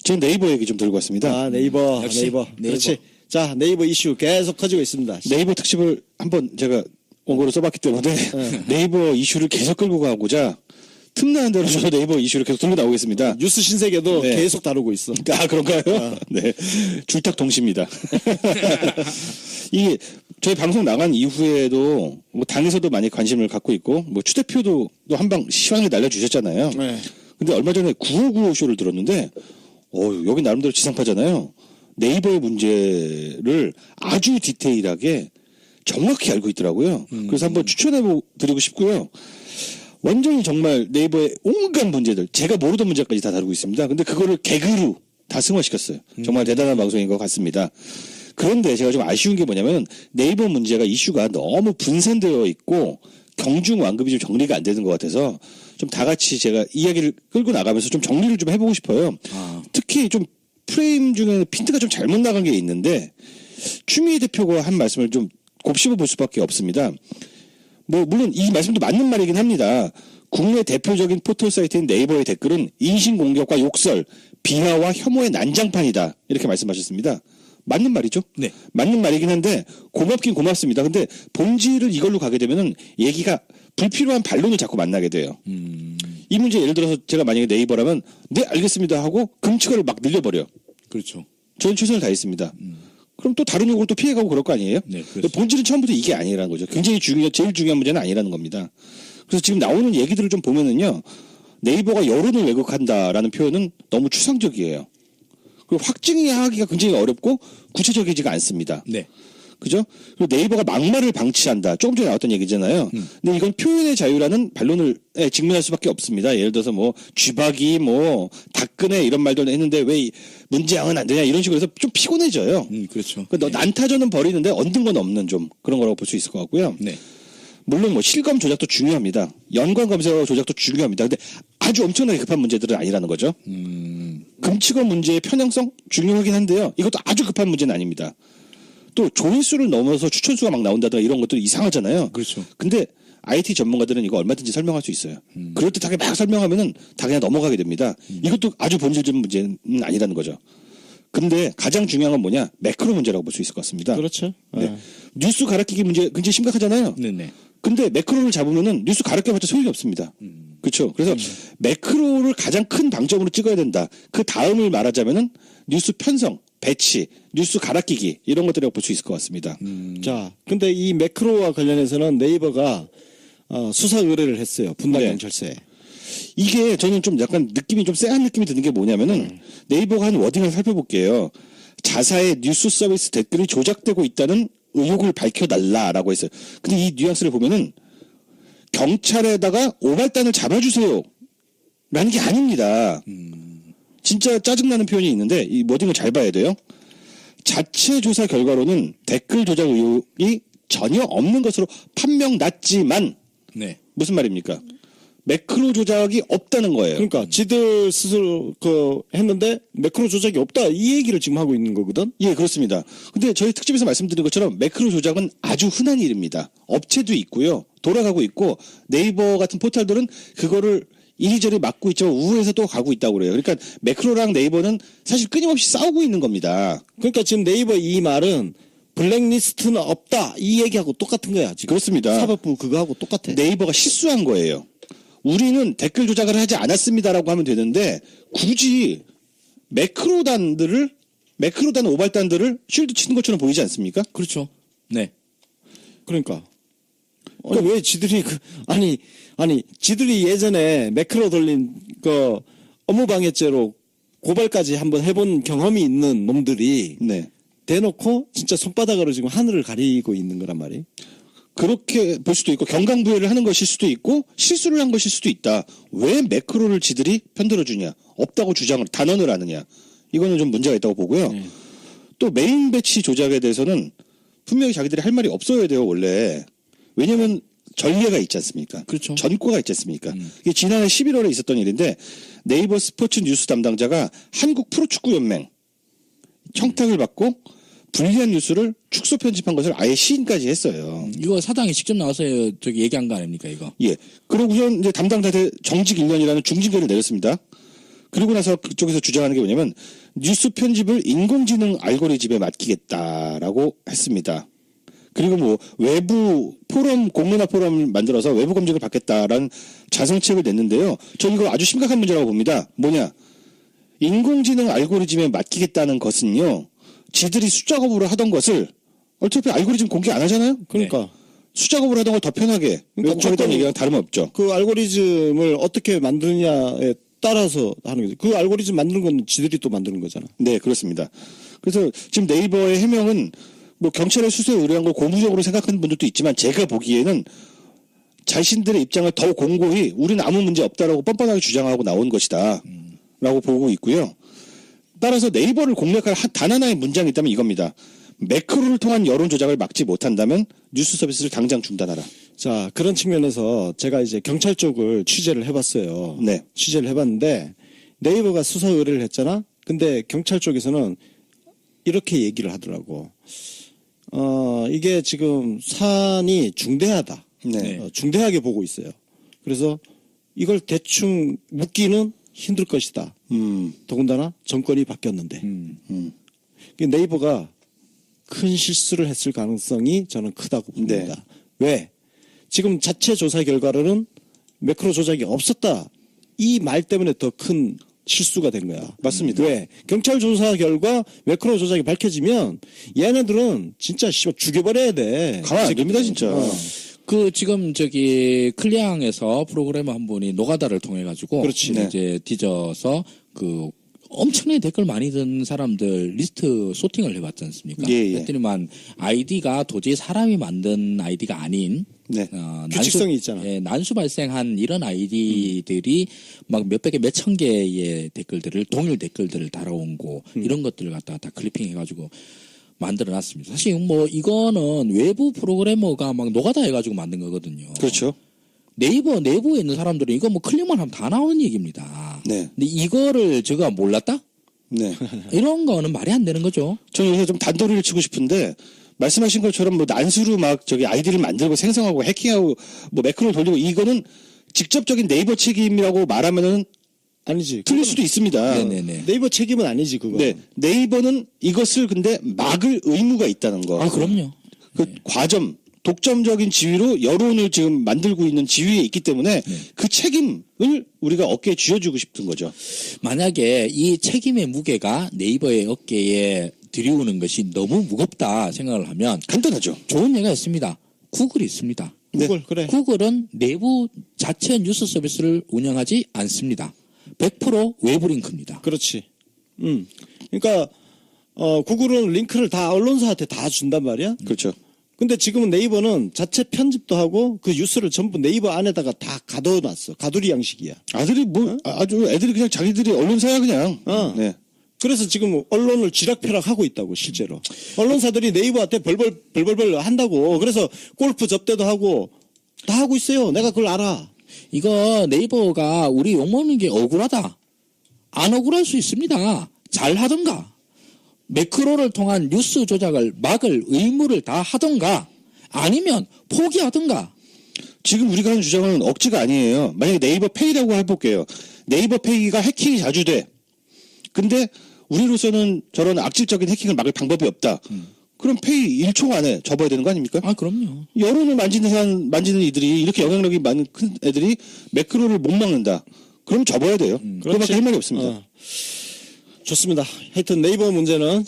저는 네이버 얘기 좀 들고 왔습니다. 아, 네이버. 역시 네이버. 그렇지. 자, 네이버 이슈 계속 커지고 있습니다. 네이버 특집을 한번 제가 원고를 써봤기 때문에 네이버 이슈를 계속 끌고 가고자 틈나는 대로 저도 네이버 이슈를 계속 들고 나오겠습니다. 뉴스 신세계도 네. 계속 다루고 있어. 아, 그런가요? 네. 줄탁 동시입니다. 이게 저희 방송 나간 이후에도 뭐 당에서도 많이 관심을 갖고 있고 뭐 추 대표도 또 한 방 시원하게 날려주셨잖아요. 네. 근데 얼마 전에 9595 쇼를 들었는데 여기 나름대로 지상파잖아요. 네이버의 문제를 아주 디테일하게 정확히 알고 있더라고요. 그래서 한번 추천해드리고 싶고요. 완전히 정말 네이버의 온갖 문제들, 제가 모르던 문제까지 다 다루고 있습니다. 근데 그거를 개그로 다 승화시켰어요. 정말 대단한 방송인 것 같습니다. 그런데 제가 좀 아쉬운 게 뭐냐면 네이버 문제가 이슈가 너무 분산되어 있고 경중완급이 좀 정리가 안 되는 것 같아서 좀 다 같이 제가 이야기를 끌고 나가면서 좀 정리를 좀 해보고 싶어요. 특히 좀 프레임 중에 핀트가 좀 잘못 나간 게 있는데 추미애 대표가 한 말씀을 좀 곱씹어 볼 수밖에 없습니다. 뭐 물론 이 말씀도 맞는 말이긴 합니다. 국내 대표적인 포털 사이트인 네이버의 댓글은 인신공격과 욕설, 비하와 혐오의 난장판이다. 이렇게 말씀하셨습니다. 맞는 말이죠. 네. 맞는 말이긴 한데 고맙긴 고맙습니다. 근데 본질을 이걸로 가게 되면은 얘기가 불필요한 반론을 자꾸 만나게 돼요. 이 문제 예를 들어서 제가 만약에 네이버라면 네 알겠습니다 하고 금치거를 막 늘려버려. 그렇죠. 저는 최선을 다했습니다. 그럼 또 다른 욕을 또 피해가고 그럴 거 아니에요? 네, 그렇죠. 본질은 처음부터 이게 아니라는 거죠. 굉장히 제일 중요한 문제는 아니라는 겁니다. 그래서 지금 나오는 얘기들을 좀 보면은요, 네이버가 여론을 왜곡한다라는 표현은 너무 추상적이에요. 그리고 확증하기가 굉장히 어렵고 구체적이지가 않습니다. 네. 그죠? 그리고 네이버가 막말을 방치한다. 조금 전에 나왔던 얘기잖아요. 근데 이건 표현의 자유라는 반론을 직면할 수밖에 없습니다. 예를 들어서 뭐 쥐박이 뭐 닭근해 이런 말도 했는데 왜 문제양은 안 되냐 이런 식으로 해서 좀 피곤해져요. 그렇죠. 그러니까 난타전은 벌이는데 얻는 건 없는 좀 그런 거라고 볼 수 있을 것 같고요. 네. 물론 뭐 실검 조작도 중요합니다. 연관 검색 조작도 중요합니다. 근데 아주 엄청나게 급한 문제들은 아니라는 거죠. 금치거 문제의 편향성 중요하긴 한데요. 이것도 아주 급한 문제는 아닙니다. 또 조회수를 넘어서 추천수가 막 나온다든가 이런 것도 이상하잖아요. 그렇죠. 근데 IT 전문가들은 이거 얼마든지 설명할 수 있어요. 그럴듯하게 막 설명하면은 다 그냥 넘어가게 됩니다. 이것도 아주 본질적인 문제는 아니라는 거죠. 근데 가장 중요한 건 뭐냐? 매크로 문제라고 볼 수 있을 것 같습니다. 그렇죠. 네. 뉴스 갈아끼기 문제 굉장히 심각하잖아요. 네네. 근데 매크로를 잡으면은 뉴스 갈아껴봤자 소용이 없습니다. 그렇죠. 그래서 매크로를 가장 큰 방점으로 찍어야 된다. 그 다음을 말하자면은 뉴스 편성, 배치, 뉴스 갈아끼기 이런 것들이라고 볼 수 있을 것 같습니다. 자, 근데 이 매크로와 관련해서는 네이버가 수사 의뢰를 했어요. 분당 네. 경찰서에. 이게 저는 좀 약간 느낌이 좀 쎄한 느낌이 드는 게 뭐냐면은 네이버가 한 워딩을 살펴볼게요. 자사의 뉴스 서비스 댓글이 조작되고 있다는 의혹을 밝혀달라라고 했어요. 근데 이 뉘앙스를 보면은 경찰에다가 오발단을 잡아주세요 라는 게 아닙니다. 진짜 짜증나는 표현이 있는데 이 워딩을 잘 봐야 돼요. 자체 조사 결과로는 댓글 조작 의혹이 전혀 없는 것으로 판명났지만 네. 무슨 말입니까? 매크로 조작이 없다는 거예요. 그러니까 지들 스스로 했는데 매크로 조작이 없다 이 얘기를 지금 하고 있는 거거든. 예, 그렇습니다. 근데 저희 특집에서 말씀드린 것처럼 매크로 조작은 아주 흔한 일입니다. 업체도 있고요. 돌아가고 있고 네이버 같은 포털들은 그거를 이리저리 막고 있죠. 우회해서 또 가고 있다고 그래요. 그러니까 매크로랑 네이버는 사실 끊임없이 싸우고 있는 겁니다. 그러니까 지금 네이버 이 말은 블랙리스트는 없다 이 얘기하고 똑같은 거야 지금. 그렇습니다. 사법부 그거하고 똑같아. 네이버가 실수한 거예요. 우리는 댓글 조작을 하지 않았습니다라고 하면 되는데 굳이 매크로단 오발단들을 쉴드 치는 것처럼 보이지 않습니까? 그렇죠. 네. 그러니까. 왜 지들이 아니 지들이 예전에 매크로 돌린 업무방해죄로 고발까지 한번 해본 경험이 있는 놈들이 네. 대놓고 진짜 손바닥으로 지금 하늘을 가리고 있는 거란 말이에요. 그렇게 볼 수도 있고 경강부회를 하는 것일 수도 있고 실수를 한 것일 수도 있다. 왜 매크로를 지들이 편들어주냐. 없다고 주장을 단언을 하느냐. 이거는 좀 문제가 있다고 보고요. 또 메인 배치 조작에 대해서는 분명히 자기들이 할 말이 없어야 돼요. 원래. 왜냐면 전례가 있지 않습니까? 그렇죠. 전과가 있지 않습니까? 이게 지난해 11월에 있었던 일인데 네이버 스포츠 뉴스 담당자가 한국 프로축구연맹 청탁을 받고 불리한 뉴스를 축소 편집한 것을 아예 시인까지 했어요. 이거 사장이 직접 나와서 저기 얘기한 거 아닙니까, 이거? 예. 그러고선 이제 담당자한테 정직 1년이라는 중징계를 내렸습니다. 그리고 나서 그쪽에서 주장하는 게 뭐냐면 뉴스 편집을 인공지능 알고리즘에 맡기겠다라고 했습니다. 그리고 뭐 외부 포럼 공론화 포럼 만들어서 외부 검증을 받겠다라는 자성책을 냈는데요. 저는 이거 아주 심각한 문제라고 봅니다. 뭐냐? 인공지능 알고리즘에 맡기겠다는 것은요. 지들이 숫작업으로 하던 것을 어차피 알고리즘 공개 안 하잖아요. 그러니까 숫작업으로 하던 걸 더 편하게 외국하겠다는 조건이- 얘기랑 다름없죠. 그 알고리즘을 어떻게 만드느냐에 따라서 하는 거죠. 그 알고리즘 만드는 건 지들이 또 만드는 거잖아. 네, 그렇습니다. 그래서 지금 네이버의 해명은 뭐 경찰의 수사에 의뢰한 걸 고무적으로 생각하는 분들도 있지만 제가 보기에는 자신들의 입장을 더 공고히 우리는 아무 문제 없다라고 뻔뻔하게 주장하고 나온 것이다 라고 보고 있고요. 따라서 네이버를 공략할 단 하나의 문장이 있다면 이겁니다. 매크로를 통한 여론 조작을 막지 못한다면 뉴스 서비스를 당장 중단하라. 자, 그런 측면에서 제가 이제 경찰 쪽을 취재를 해봤어요. 네. 취재를 해봤는데 네이버가 수사 의뢰를 했잖아. 근데 경찰 쪽에서는 이렇게 얘기를 하더라고. 이게 지금 사안이 중대하다. 네. 중대하게 보고 있어요. 그래서 이걸 대충 묻기는 힘들 것이다. 더군다나 정권이 바뀌었는데. 네이버가 큰 실수를 했을 가능성이 저는 크다고 봅니다. 왜? 지금 자체 조사 결과로는 매크로 조작이 없었다. 이 말 때문에 더 큰 실수가 된 거야. 맞습니다. 왜? 경찰 조사 결과 매크로 조작이 밝혀지면 얘네들은 진짜 죽여버려야 돼. 가만 안 됩니다, 진짜. 그 지금 저기 클리앙에서 프로그래머 한 분이 노가다를 통해 가지고 그렇지. 이제 뒤져서 그 엄청나게 댓글 많이 든 사람들 리스트 소팅을 해봤지 않습니까? 예, 예. 그랬더니만 아이디가 도저히 사람이 만든 아이디가 아닌 네. 규칙성이 있잖아. 예, 난수 발생한 이런 아이디들이 막 몇백 개, 몇천 개의 댓글들을 동일 댓글들을 달아온 거 이런 것들을 갖다가 다 클리핑 해가지고 만들어놨습니다. 사실 뭐 이거는 외부 프로그래머가 막 노가다 해가지고 만든 거거든요. 그렇죠. 네이버 내부에 있는 사람들은 이거 뭐 클릭만 하면 다 나오는 얘기입니다. 네. 근데 이거를 제가 몰랐다? 네. 이런 거는 말이 안 되는 거죠. 저는 여기서 좀 단도리를 치고 싶은데 말씀하신 것처럼 뭐 난수로 막 저기 아이디를 만들고 생성하고 해킹하고 뭐 매크로를 돌리고 이거는 직접적인 네이버 책임이라고 말하면은 아니지. 틀릴 수도 있습니다. 네네네. 네이버 책임은 아니지 그거. 네. 네이버는 이것을 근데 막을 의무가 있다는 거. 아, 그럼요. 그 과점, 독점적인 지위로 여론을 지금 만들고 있는 지위에 있기 때문에 그 책임을 우리가 어깨에 쥐어주고 싶은 거죠. 만약에 이 책임의 무게가 네이버의 어깨에 들이우는 것이 너무 무겁다 생각을 하면 간단하죠. 좋은 예가 있습니다. 구글이 있습니다. 구글 그래. 구글은 내부 자체 뉴스 서비스를 운영하지 않습니다. 100% 외부 링크입니다. 그렇지. 그러니까 구글은 링크를 다 언론사한테 다 준단 말이야. 그렇죠. 근데 지금은 네이버는 자체 편집도 하고 그 뉴스를 전부 네이버 안에다가 다 가둬놨어. 가두리 양식이야. 아들이 뭐 아주 애들이 그냥 자기들이 언론사야 그냥. 네. 그래서 지금 언론을 쥐락펴락하고 있다고 실제로. 언론사들이 네이버한테 벌벌 한다고. 그래서 골프 접대도 하고 다 하고 있어요. 내가 그걸 알아. 이거 네이버가 우리 욕먹는 게 억울하다. 안 억울할 수 있습니다. 잘 하던가. 매크로를 통한 뉴스 조작을 막을 의무를 다 하던가 아니면 포기하던가. 지금 우리가 하는 주장은 억지가 아니에요. 만약에 네이버 페이라고 해볼게요. 네이버 페이가 해킹이 자주 돼. 근데 우리로서는 저런 악질적인 해킹을 막을 방법이 없다. 그럼 페이 1초 안에 접어야 되는 거 아닙니까? 아, 그럼요. 여론을 만지는 이들이 이렇게 영향력이 많은 큰 애들이 매크로를 못 막는다. 그럼 접어야 돼요. 그거밖에 할 말이 없습니다. 좋습니다. 하여튼 네이버 문제는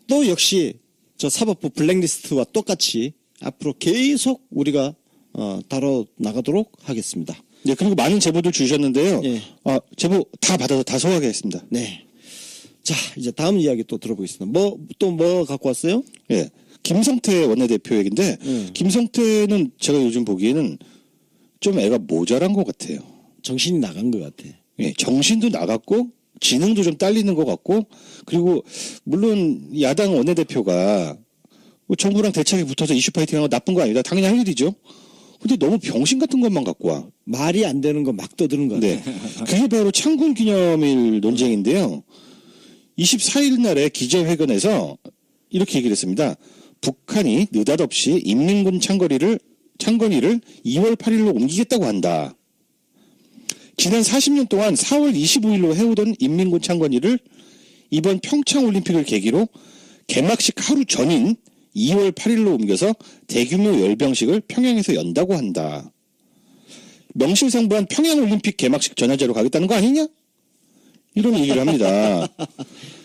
또 역시 저 사법부 블랙리스트와 똑같이 앞으로 계속 우리가 다뤄 나가도록 하겠습니다. 네, 그리고 많은 제보들 주셨는데요. 예. 제보 다 받아서 다 소화하겠습니다. 네. 자, 이제 다음 이야기 또 들어보겠습니다. 뭐 갖고 왔어요? 예. 김성태 원내대표 얘기인데, 김성태는 제가 요즘 보기에는 좀 애가 모자란 것 같아요. 정신이 나간 것 같아. 예, 정신도 나갔고, 지능도 좀 딸리는 것 같고, 그리고, 물론, 야당 원내대표가, 뭐 정부랑 대책에 붙어서 이슈 파이팅 하는 거 나쁜 거 아니다. 당연히 할 일이죠. 근데 너무 병신 같은 것만 갖고 와. 말이 안 되는 거 막 떠드는 것 같아. 네. 그게 바로 창군 기념일 논쟁인데요. 24일 날에 기자회견에서 이렇게 얘기를 했습니다. 북한이 느닷없이 인민군 창건이를 2월 8일로 옮기겠다고 한다. 지난 40년 동안 4월 25일로 해오던 인민군 창건일을 이번 평창올림픽을 계기로 개막식 하루 전인 2월 8일로 옮겨서 대규모 열병식을 평양에서 연다고 한다. 명실상부한 평양올림픽 개막식 전야제로 가겠다는 거 아니냐? 이런 얘기를 합니다.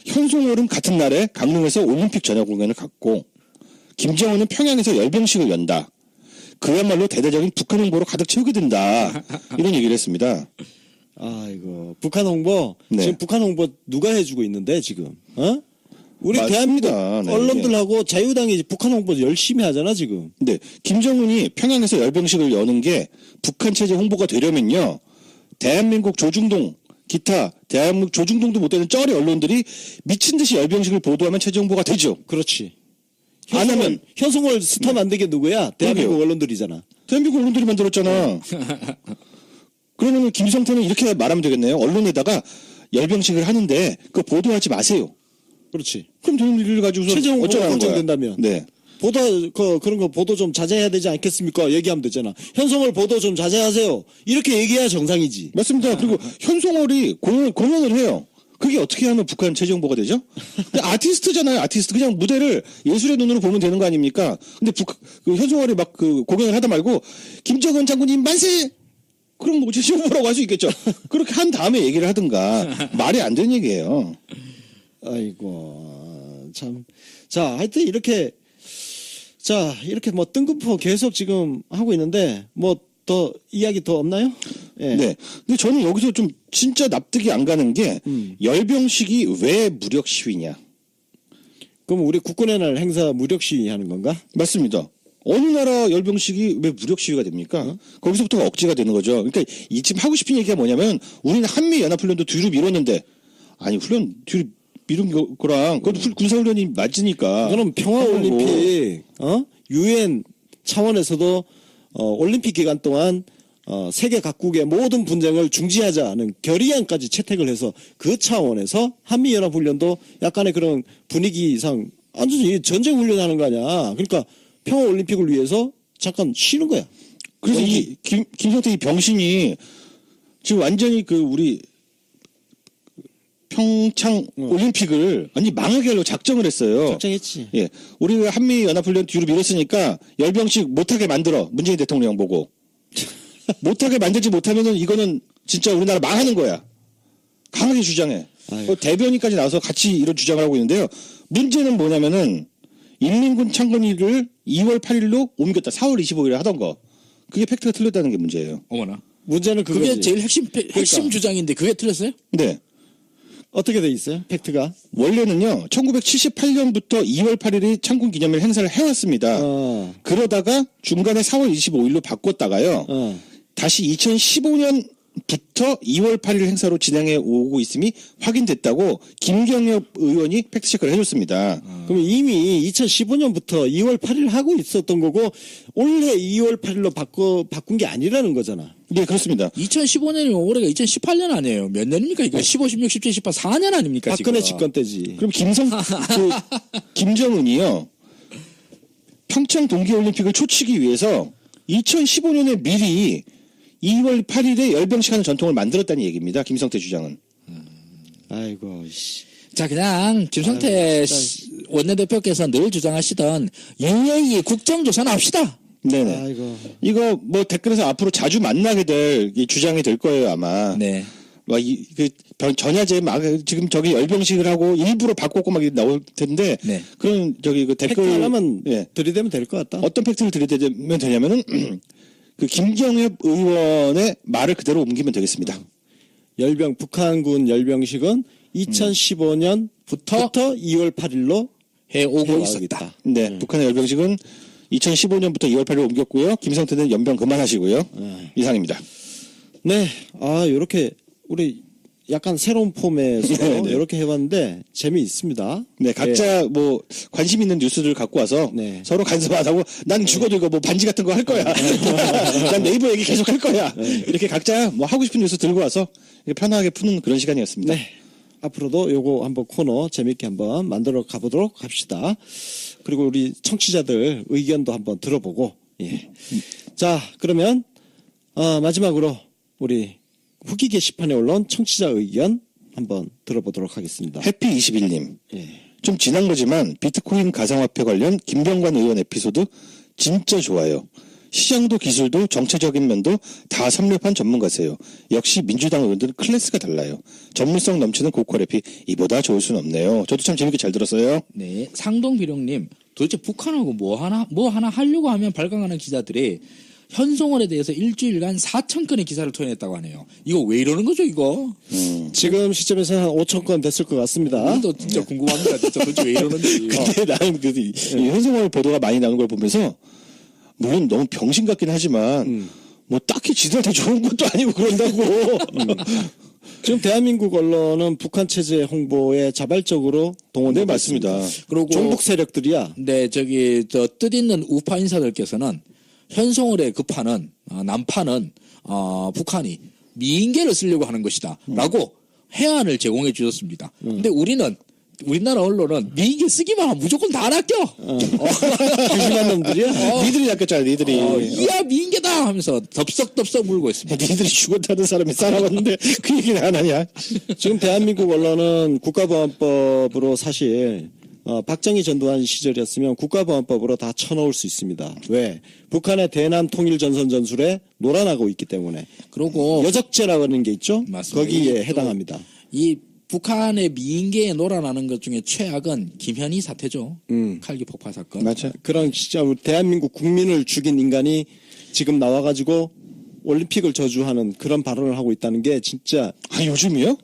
현송월은 같은 날에 강릉에서 올림픽 전야 공연을 갖고 김정은은 평양에서 열병식을 연다. 그야말로 대대적인 북한 홍보로 가득 채우게 된다. 이런 얘기를 했습니다. 아이고 북한 홍보 네. 지금 북한 홍보 누가 해주고 있는데 지금 우리 맞습니다. 대한민국 네, 언론들하고 자유당이 북한 홍보 열심히 하잖아 지금. 네, 김정은이 평양에서 열병식을 여는 게 북한 체제 홍보가 되려면요. 대한민국 조중동 기타 대한민국 조중동도 못 되는 쩌리 언론들이 미친 듯이 열병식을 보도하면 체제 홍보가 되죠. 그렇지. 안 하면 현송월 스타 만든 게 누구야? 대한민국 그러게요. 언론들이잖아. 대한민국 언론들이 만들었잖아. 그러면 김성태는 이렇게 말하면 되겠네요. 언론에다가 열병식을 하는데 그거 보도하지 마세요. 그렇지. 그럼 되는 일을 가지고서 체제 홍보가 어쩌라는 거야. 걱정된다면. 네. 그런 거 보도 좀 자제해야 되지 않겠습니까? 얘기하면 되잖아. 현송월 보도 좀 자제하세요. 이렇게 얘기해야 정상이지. 맞습니다. 그리고 현송월이 공연을 해요. 그게 어떻게 하면 북한 체제 홍보가 되죠? 근데 아티스트잖아요. 아티스트. 그냥 무대를 예술의 눈으로 보면 되는 거 아닙니까? 근데 현송월이 막 공연을 하다 말고 김정은 장군님 만세! 그럼 뭐 체제 홍보라고 할 수 있겠죠. 그렇게 한 다음에 얘기를 하든가 말이 안 되는 얘기예요. 아이고 참. 자 하여튼 이렇게 뭐 뜬금포 계속 지금 하고 있는데 뭐 더 이야기 더 없나요? 예. 네. 근데 저는 여기서 좀 진짜 납득이 안 가는 게 열병식이 왜 무력 시위냐? 그럼 우리 국군의 날 행사 무력 시위하는 건가? 맞습니다. 어느 나라 열병식이 왜 무력 시위가 됩니까? 거기서부터가 억지가 되는 거죠. 그러니까 지금 하고 싶은 얘기가 뭐냐면 우리는 한미 연합훈련도 뒤로 미뤘는데 아니 훈련 뒤로 미룬 거랑 그것도 군사훈련이 맞으니까. 그럼 평화올림픽 유엔 차원에서도 올림픽 기간 동안 세계 각국의 모든 분쟁을 중지하자는 결의안까지 채택을 해서 그 차원에서 한미연합훈련도 약간의 그런 분위기상 완전히 전쟁 훈련하는 거 아니야. 그러니까 평화올림픽을 위해서 잠깐 쉬는 거야. 그래서 이 김성태 이 병신이 지금 완전히 우리 평창 올림픽을 완전히 망하게 하려고 작정을 했어요. 작정했지. 예. 우리가 한미연합훈련 뒤로 미뤘으니까 열병식 못하게 만들어. 문재인 대통령 보고. 못하게 만들지 못하면은 이거는 진짜 우리나라 망하는 거야. 강하게 주장해. 대변인까지 나와서 같이 이런 주장을 하고 있는데요. 문제는 뭐냐면은 인민군 창건일을 2월 8일로 옮겼다. 4월 25일에 하던 거. 그게 팩트가 틀렸다는 게 문제예요. 어머나. 문제는 그거지. 그게 제일 핵심 주장인데 그게 틀렸어요? 네. 어떻게 돼 있어요? 팩트가? 원래는요. 1978년부터 2월 8일이 창군 기념일 행사를 해왔습니다. 그러다가 중간에 4월 25일로 바꿨다가요. 다시 2015년부터 2월 8일 행사로 진행해 오고 있음이 확인됐다고 김경엽 의원이 팩트체크를 해줬습니다. 그럼 이미 2015년부터 2월 8일 하고 있었던 거고 올해 2월 8일로 바꾼 게 아니라는 거잖아. 네, 그렇습니다. 2015년이면 올해가 2018년 아니에요. 몇 년입니까? 이거 15, 16, 17, 18, 4년 아닙니까? 박근혜 지금? 집권 때지. 그럼 김정은이요. 평창 동계올림픽을 초치기 위해서 2015년에 미리 2월 8일에 열병식 하는 전통을 만들었다는 얘기입니다. 김성태 주장은. 아이고 씨. 자, 그냥 김성태 원내대표께서 늘 주장하시던 UAE 국정조사나 합시다. 네네. 아이고. 이거 뭐 댓글에서 앞으로 자주 만나게 될 이 주장이 될 거예요 아마. 네. 막 전야제 막 지금 저기 열병식을 하고 일부러 바꿨고 막 나올 텐데. 네. 그런 팩트 댓글 하나만 예. 들이대면 될 것 같다. 어떤 팩트를 들이대면 되냐면은 김경엽 의원의 말을 그대로 옮기면 되겠습니다. 북한군 열병식은 2015년부터 2월 8일로 해오고 있었다. 네, 북한의 열병식은 2015년부터 2월 8일 옮겼고요. 김성태는 연병 그만하시고요. 이상입니다. 네, 요렇게 우리 약간 새로운 폼에서 네, 네. 이렇게 해봤는데 재미있습니다. 네, 각자 뭐 관심 있는 뉴스들 갖고 와서 네. 서로 간섭 안 하고 난 죽어도 이거 뭐 반지 같은 거 할 거야. 난 네이버 얘기 계속 할 거야. 이렇게 각자 뭐 하고 싶은 뉴스 들고 와서 이렇게 편하게 푸는 그런 시간이었습니다. 네. 앞으로도 요거 한번 코너 재밌게 한번 만들어 가보도록 합시다. 그리고 우리 청취자들 의견도 한번 들어보고, 예. 자, 그러면, 마지막으로 우리 후기 게시판에 올라온 청취자 의견 한번 들어보도록 하겠습니다. 해피21님. 예. 좀 지난 거지만 비트코인 가상화폐 관련 김병관 의원 에피소드 진짜 좋아요. 시장도 기술도 정체적인 면도 다 섭렵한 전문가세요. 역시 민주당 의원들은 클래스가 달라요. 전문성 넘치는 고퀄 래피 이보다 좋을 수는 없네요. 저도 참 재밌게 잘 들었어요. 네, 상동비룡님, 도대체 북한하고 뭐 하나 하려고 하면 발광하는 기자들이 현송월에 대해서 일주일간 4,000건의 기사를 토해냈다고 하네요. 이거 왜 이러는 거죠, 이거? 지금 시점에서는 한 5천 건 됐을 것 같습니다. 저도 진짜 궁금합니다. 진짜 도대체 왜 이러는지. 근데 나는 이 현승월 보도가 많이 나오는 걸 보면서 물론 너무 병신 같긴 하지만 뭐 딱히 지들한테 좋은 것도 아니고 그런다고. 지금 대한민국 언론은 북한 체제 홍보에 자발적으로 동원되고 네, 맞습니다. 있습니다. 그리고 종북 세력들이야. 네, 저 뜻있는 우파 인사들께서는 현송월의 급파는 남파는 북한이 미인계를 쓰려고 하는 것이다라고 해안을 제공해 주셨습니다. 근데 우리나라 언론은 미인계 쓰기만 하면 무조건 다 낚여. 조심한 놈들이야. 니들이 낚였잖아, 니들이. 이야 미인계다 하면서 덥석덥석 물고 있습니다. 니들이 죽었다는 사람이 살아왔는데 그 얘기는 안 하냐? 지금 대한민국 언론은 국가보안법으로 사실 박정희 전두환 시절이었으면 국가보안법으로 다 쳐넣을 수 있습니다. 왜? 북한의 대남 통일 전선 전술에 놀아나고 있기 때문에. 그리고 여적죄라고 하는 게 있죠. 맞습니다. 거기에 해당합니다. 이 북한의 미인계에 놀아나는 것 중에 최악은 김현희 사태죠. 칼기 폭파 사건. 맞아. 그런 진짜 우리 대한민국 국민을 죽인 인간이 지금 나와가지고 올림픽을 저주하는 그런 발언을 하고 있다는 게 진짜. 아, 요즘이요?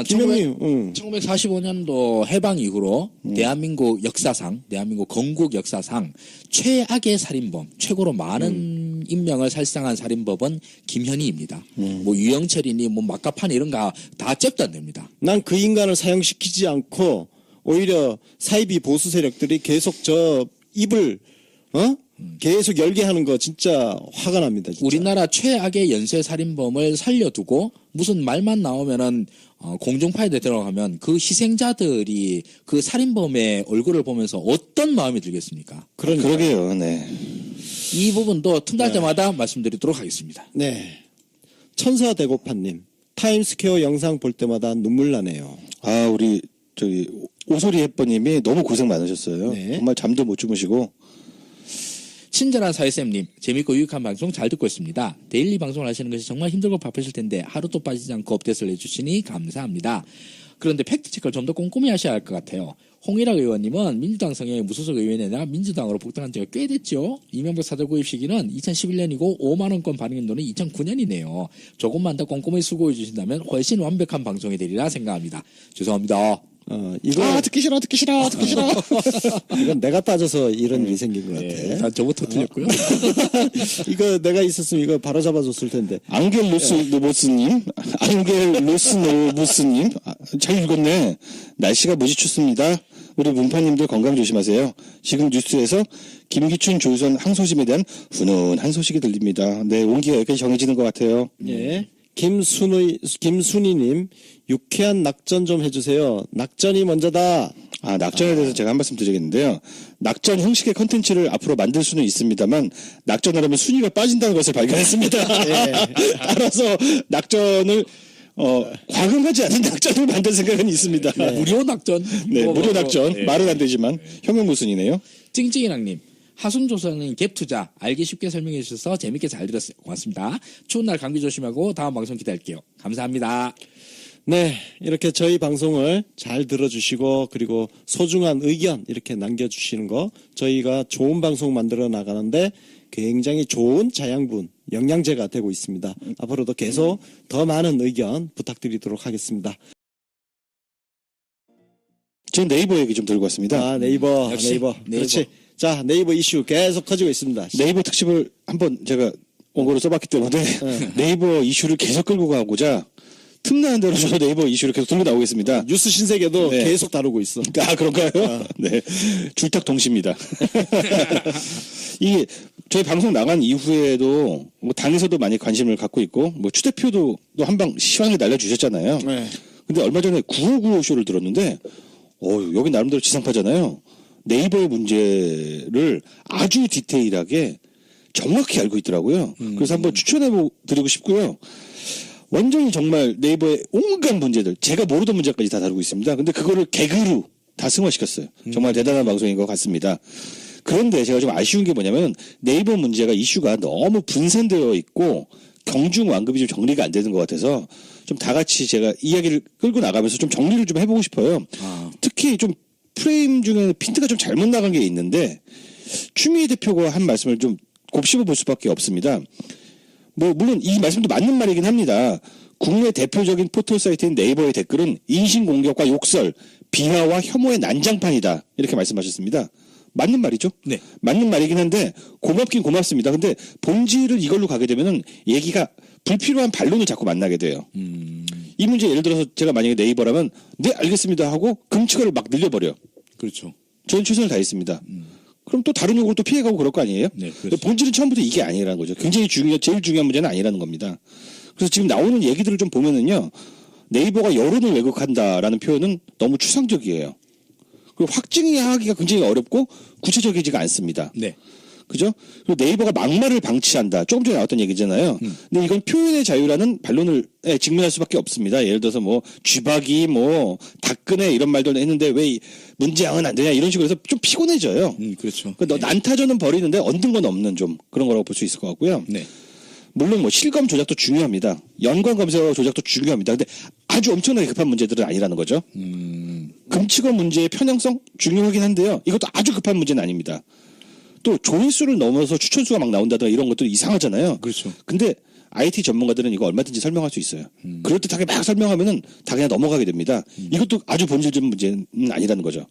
김영희, 1945년도 해방 이후로 대한민국 역사상, 대한민국 건국 역사상 최악의 살인범, 최고로 많은 인명을 살상한 살인범은 김현희입니다. 뭐 유영철이니 뭐 막가판 이런 거 다 잽도 안 됩니다. 난 그 인간을 사형시키지 않고 오히려 사이비 보수 세력들이 계속 저 입을 계속 열게 하는 거 진짜 화가 납니다. 진짜. 우리나라 최악의 연쇄 살인범을 살려두고 무슨 말만 나오면은 공중파에 들어가면 그 희생자들이 그 살인범의 얼굴을 보면서 어떤 마음이 들겠습니까? 그러게요, 네. 이 부분도 틈날 때마다 말씀드리도록 하겠습니다. 네. 천사대고파님, 타임스퀘어 영상 볼 때마다 눈물 나네요. 아, 우리 오소리 햇버님이 너무 고생 많으셨어요. 네. 정말 잠도 못 주무시고. 친절한 사회쌤님, 재밌고 유익한 방송 잘 듣고 있습니다. 데일리 방송을 하시는 것이 정말 힘들고 바쁘실 텐데 하루도 빠지지 않고 업데이트를 해주시니 감사합니다. 그런데 팩트체크를 좀 더 꼼꼼히 하셔야 할 것 같아요. 홍일학 의원님은 민주당 성향의 무소속 의원이 아니라 민주당으로 복당한 지가 꽤 됐죠. 이명박 사저 구입 시기는 2011년이고 5만 원권 반응인도는 2009년이네요. 조금만 더 꼼꼼히 수고해 주신다면 훨씬 완벽한 방송이 되리라 생각합니다. 죄송합니다. 이거 듣기 싫어. 이건 내가 따져서 이런 일이 생긴 것 같아. 네, 다 저부터 틀렸고요. 이거 내가 있었으면 이거 바로 잡아줬을 텐데. 앙겔 로스노보스님, 잘 읽었네. 날씨가 무지 춥습니다. 우리 문파님들 건강 조심하세요. 지금 뉴스에서 김기춘, 조유선 항소심에 대한 훈훈한 소식이 들립니다. 네, 온기가 여기까지 정해지는 것 같아요. 예. 김순희님, 유쾌한 낙전 좀 해주세요. 낙전이 먼저다. 아, 낙전에 대해서 제가 한 말씀 드리겠는데요. 낙전 형식의 컨텐츠를 앞으로 만들 수는 있습니다만, 낙전을 하면 순위가 빠진다는 것을 발견했습니다. 따라서 낙전을, 과금하지 않은 낙전을 만들 생각은 있습니다. 무료 낙전. 네, 무료 낙전. 네. 말은 안 되지만, 혁명무순이네요. 찡찡이랑님. 하순조선은 갭투자 알기 쉽게 설명해 주셔서 재밌게 잘 들었어요. 고맙습니다. 추운 날 감기 조심하고 다음 방송 기다릴게요. 감사합니다. 네, 이렇게 저희 방송을 잘 들어주시고 그리고 소중한 의견 이렇게 남겨주시는 거 저희가 좋은 방송 만들어 나가는데 굉장히 좋은 자양분, 영양제가 되고 있습니다. 앞으로도 계속 더 많은 의견 부탁드리도록 하겠습니다. 전 네이버 얘기 좀 들고 왔습니다. 아, 네이버. 네이버. 그렇지. 자, 네이버 이슈 계속 커지고 있습니다. 네이버 특집을 한번 제가 원고를 써봤기 때문에 네이버 이슈를 계속 끌고 가고자 틈나는 대로 저도 네이버 이슈를 계속 들고 나오겠습니다. 뉴스 신세계도 네. 계속 다루고 있어. 아, 그런가요? 네. 줄탁동시입니다. 이게 저희 방송 나간 이후에도 뭐 당에서도 많이 관심을 갖고 있고 뭐 추 대표도 한방 시원하게 날려주셨잖아요. 네. 근데 얼마 전에 9595 쇼를 들었는데 여기 나름대로 지상파잖아요. 네이버의 문제를 아주 디테일하게 정확히 알고 있더라고요. 그래서 한번 추천해 드리고 싶고요. 완전히 정말 네이버의 온갖 문제들, 제가 모르던 문제까지 다 다루고 있습니다. 근데 그거를 개그로 다 승화시켰어요. 정말 대단한 방송인 것 같습니다. 그런데 제가 좀 아쉬운 게 뭐냐면 네이버 문제가 이슈가 너무 분산되어 있고 경중 완급이 좀 정리가 안 되는 것 같아서 좀 다 같이 제가 이야기를 끌고 나가면서 좀 정리를 좀 해보고 싶어요. 특히 좀 프레임 중에 핀트가 좀 잘못 나간 게 있는데 추미애 대표가 한 말씀을 좀 곱씹어 볼 수밖에 없습니다. 뭐 물론 이 말씀도 맞는 말이긴 합니다. 국내 대표적인 포털 사이트인 네이버의 댓글은 인신공격과 욕설, 비하와 혐오의 난장판이다. 이렇게 말씀하셨습니다. 맞는 말이죠. 네. 맞는 말이긴 한데 고맙긴 고맙습니다. 근데 본질을 이걸로 가게 되면은 얘기가 불필요한 반론을 자꾸 만나게 돼요. 이 문제 예를 들어서 제가 만약에 네이버라면 네 알겠습니다 하고 금치가를 막 늘려버려. 그렇죠. 저는 최선을 다했습니다. 그럼 또 다른 욕을 또 피해가고 그럴 거 아니에요? 네, 근데 본질은 처음부터 이게 아니라는 거죠. 굉장히 제일 중요한 문제는 아니라는 겁니다. 그래서 지금 나오는 얘기들을 좀 보면은요, 네이버가 여론을 왜곡한다라는 표현은 너무 추상적이에요. 그리고 확증하기가 굉장히 어렵고 구체적이지가 않습니다. 네. 그죠? 그리고 네이버가 막말을 방치한다. 조금 전에 나왔던 얘기잖아요. 근데 이건 표현의 자유라는 반론을 직면할 수밖에 없습니다. 예를 들어서 뭐 쥐박이 뭐 닭끄네 이런 말도 했는데 왜 문제양은 안 되냐 이런 식으로 해서 좀 피곤해져요. 그렇죠. 그러니까 난타전은 벌이는데 얻는 건 없는 좀 그런 거라고 볼 수 있을 것 같고요. 네. 물론 뭐 실검 조작도 중요합니다. 연관 검색어 조작도 중요합니다. 근데 아주 엄청나게 급한 문제들은 아니라는 거죠. 금치검 문제의 편향성 중요하긴 한데요. 이것도 아주 급한 문제는 아닙니다. 또 조회수를 넘어서 추천수가 막 나온다든가 이런 것도 이상하잖아요. 그렇죠. 근데 IT 전문가들은 이거 얼마든지 설명할 수 있어요. 그럴듯하게 막 설명하면은 다 그냥 넘어가게 됩니다. 이것도 아주 본질적인 문제는 아니라는 거죠.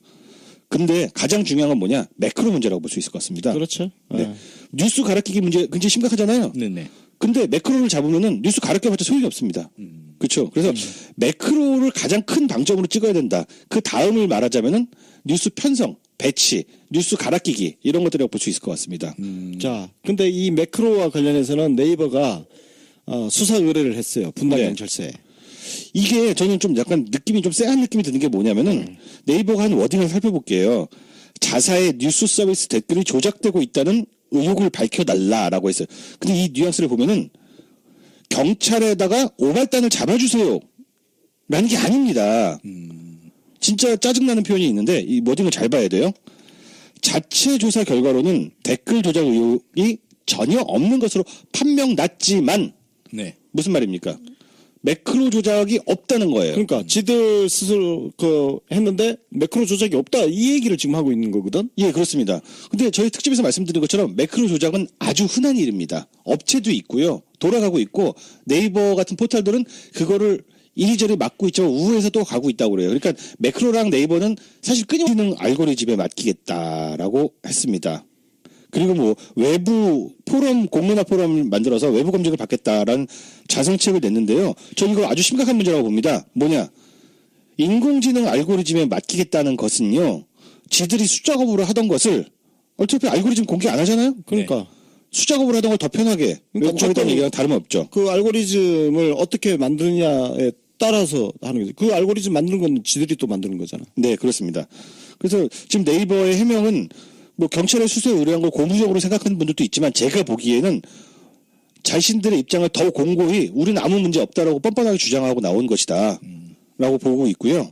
근데 가장 중요한 건 뭐냐? 매크로 문제라고 볼 수 있을 것 같습니다. 그렇죠. 네. 뉴스 갈아끼기 문제 굉장히 심각하잖아요. 네네. 근데 매크로를 잡으면은 뉴스 가르쳐봤자 소용이 없습니다. 그렇죠. 그래서 매크로를 가장 큰 방점으로 찍어야 된다. 그 다음을 말하자면은 뉴스 편성, 배치, 뉴스 갈아끼기 이런 것들이라고 볼 수 있을 것 같습니다. 자, 근데 이 매크로와 관련해서는 네이버가 수사 의뢰를 했어요. 분당 네. 경찰서에. 이게 저는 좀 약간 느낌이 좀 쎄한 느낌이 드는 게 뭐냐면은 네이버가 한 워딩을 살펴볼게요. 자사의 뉴스 서비스 댓글이 조작되고 있다는 의혹을 밝혀달라라고 했어요. 근데 이 뉘앙스를 보면은 경찰에다가 오발단을 잡아주세요 라는 게 아닙니다. 진짜 짜증나는 표현이 있는데 이 워딩을 잘 봐야 돼요. 자체 조사 결과로는 댓글 조작 의혹이 전혀 없는 것으로 판명 났지만 네. 무슨 말입니까? 매크로 조작이 없다는 거예요. 그러니까 지들 스스로 했는데 매크로 조작이 없다 이 얘기를 지금 하고 있는 거거든. 예, 그렇습니다. 근데 저희 특집에서 말씀드린 것처럼 매크로 조작은 아주 흔한 일입니다. 업체도 있고요. 돌아가고 있고 네이버 같은 포털들은 그거를 이리저리 막고 있지만 우회해서 또 가고 있다고 그래요. 그러니까 매크로랑 네이버는 사실 끊임없는 알고리즘에 맡기겠다라고 했습니다. 그리고 뭐 외부 포럼 공론화 포럼을 만들어서 외부 검증을 받겠다라는 자성책을 냈는데요. 저는 이거 아주 심각한 문제라고 봅니다. 뭐냐? 인공지능 알고리즘에 맡기겠다는 것은요. 지들이 수작업으로 하던 것을 어차피 알고리즘 공개 안 하잖아요. 그러니까 수작업으로 하던 걸 더 편하게 외국하겠다는 얘기랑 다름없죠. 그 알고리즘을 어떻게 만드느냐에 따라서 하는 거죠. 그 알고리즘 만드는 건 지들이 또 만드는 거잖아. 네, 그렇습니다. 그래서 지금 네이버의 해명은 뭐 경찰의 수사에 의뢰한 걸 고무적으로 생각하는 분들도 있지만 제가 보기에는 자신들의 입장을 더 공고히 우리는 아무 문제 없다라고 뻔뻔하게 주장하고 나온 것이다 라고 보고 있고요.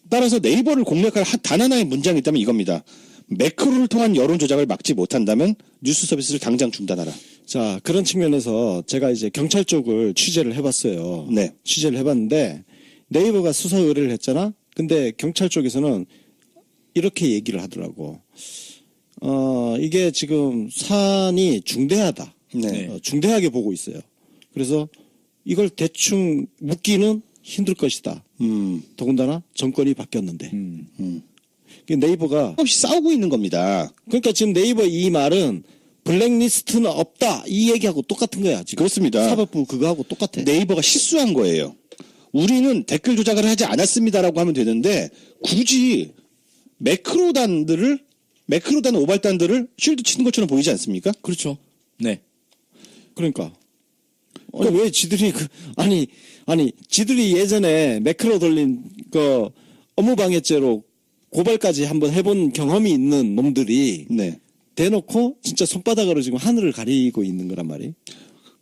따라서 네이버를 공략할 단 하나의 문장이 있다면 이겁니다. 매크로를 통한 여론 조작을 막지 못한다면 뉴스 서비스를 당장 중단하라. 자, 그런 측면에서 제가 이제 경찰 쪽을 취재를 해봤어요. 네. 취재를 해봤는데 네이버가 수사 의뢰를 했잖아. 근데 경찰 쪽에서는 이렇게 얘기를 하더라고. 이게 지금 사안이 중대하다. 네. 중대하게 보고 있어요. 그래서 이걸 대충 묻기는 힘들 것이다. 더군다나 정권이 바뀌었는데. 네이버가 없이 싸우고 있는 겁니다. 그러니까 지금 네이버 이 말은 블랙리스트는 없다 이 얘기하고 똑같은 거야 지금. 그렇습니다. 사법부 그거하고 똑같아. 네이버가 실수한 거예요. 우리는 댓글 조작을 하지 않았습니다라고 하면 되는데 굳이 매크로단 오발단들을 쉴드 치는 것처럼 보이지 않습니까? 그렇죠. 네. 그러니까 왜 지들이 아니 지들이 예전에 매크로 돌린 그 업무방해죄로 고발까지 한번 해본 경험이 있는 놈들이 네. 대놓고 진짜 손바닥으로 지금 하늘을 가리고 있는 거란 말이에요.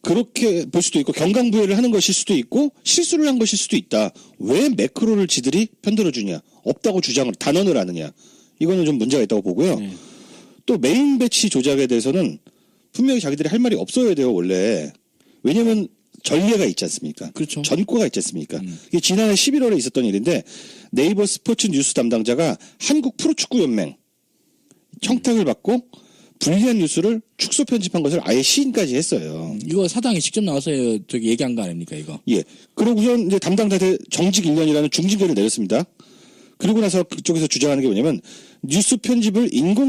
그렇게 볼 수도 있고 경강부회를 하는 것일 수도 있고 실수를 한 것일 수도 있다. 왜 매크로를 지들이 편들어주냐? 없다고 주장을 단언을 하느냐? 이거는 좀 문제가 있다고 보고요. 또 메인 배치 조작에 대해서는 분명히 자기들이 할 말이 없어야 돼요, 원래. 왜냐면 전례가 있지 않습니까? 그렇죠. 전과가 있지 않습니까? 이게 지난해 11월에 있었던 일인데 네이버 스포츠 뉴스 담당자가 한국 프로축구연맹 청탁을 받고 불리한 뉴스를 축소 편집한 것을 아예 시인까지 했어요. 이거 사장이 직접 나와서 저기 얘기한 거 아닙니까, 이거? 예. 그러고선 이제 담당자한테 정직 1년이라는 중징계를 내렸습니다. 그리고 나서 그쪽에서 주장하는 게 뭐냐면 뉴스 편집을 인공